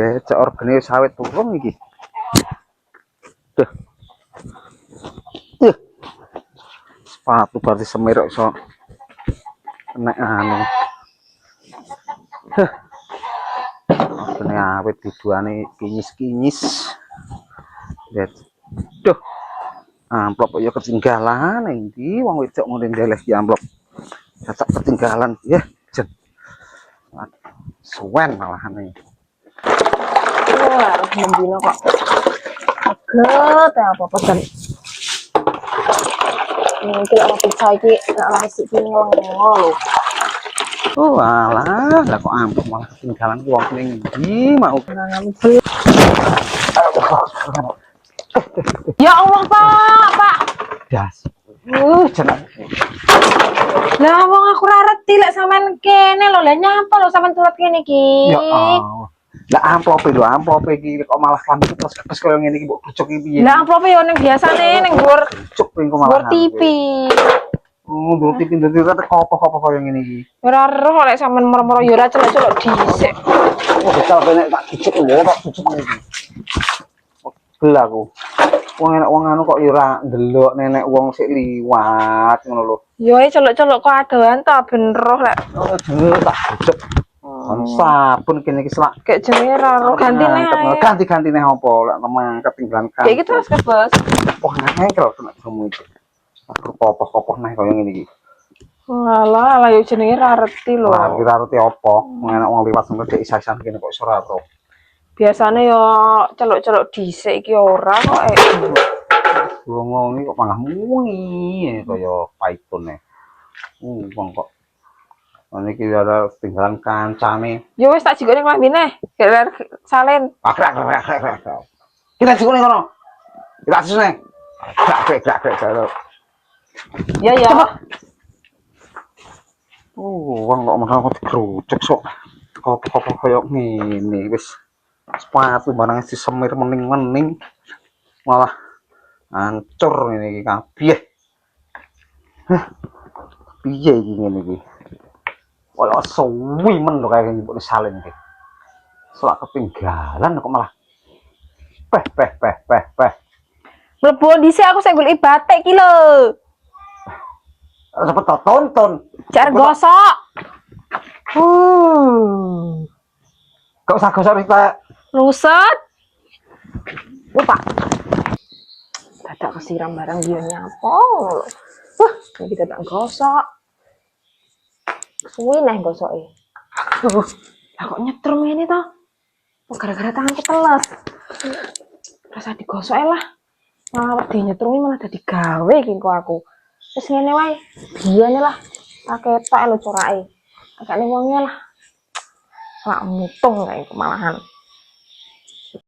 Becak organe sawit turun iki. Duh. Sepatu berarti semirok iso kena anu. Organe awit diduane kinyis-kinyis. Lihat. Duh. Amplop ya ketinggalan endi wong wedok ngene ndeleh ki amplop. Cacak ketinggalan ya. Jen. Suwen malahan iki. Wah, mendino kok. Aget apa pesen. Ini kira pizza iki nasi iki ngelongo lho. Oh alah, lah kok amplop malah ketinggalan wong ning ndi mau. Ya Allah, Pak. Das. Jeneng. Lah wong aku ora reti lek sampean kene lho, lah nyapa lho sampean turut kene iki. Ya Allah. Lah amplope iki kok malah langsung terus koyo ngene iki mbok grucuk iki piye? Lah amplope yo ning biasane ning dhuwur Grucuk ping kok malah. TV. Oh, dhuwur TV ndek kopo koyo ngene iki. Ora roh lek sampean moro-moro yo ora celok-celok dhisik. Oh, betul benek tak grucuk lho, tak grucuk iki. Gel aku. Wong anu kok yo ora ndelok nenek wong sik liwat ngono lho. Yo celok-celok kok adohan ta ben roh lek. Oh, tak grucuk. Sabun kene iki selak Kayak jenenge ra roh gantine. ganti-ganti neh apa lek memang ketinggalan kan. Kayak gitu terus kebas. Oh, nengkel kena kamu itu. Aku kopoh-kopoh neh koyo ngene iki. Walah, lah yo jenenge ra reti lho. Ora kira arti apa, enak wong liwat ngono dhek isa-isan kene kok iso ora ro. Biasane yo celok-celok dhisik iki ora kok. Wong iki kok malah mungi kaya python e. Wong kok iki ada tinggalan kancane. Yo wis tak jikone klambine, gelar salin. Akrak. Kita jikone kono. Kita sesune. Grak. Ya ya. Wong kok malah kok digrucuk sok. Kopo-kopo kaya ngene wis. Sepatu barang disemir mening-mening malah hancur ngene iki kabeh. Piye iki ngene iki? Wala suwi men lho kaya nyebut salin iki. Selak ketinggalan kok malah peh. Mlebu dhisik aku sing golek batik iki lho. Cepet tonton. Jar gosok. Gak usah gosok kita. Ruset. Lupa. Dadak kesiram barang dia nyapa. Wah, iki dadak gosok. Suwi neh gosoke. Lah kok nyetrum ngene to? Gara-gara tanganku teles. Rasa digosok lah. Malah wedi nyetrumi malah dadi gawe iki kok aku. Wis ngene wae. Biyane lah. Tak ketok lho corake. Agak ning wonge lah. Lak mutung kae kemalahan.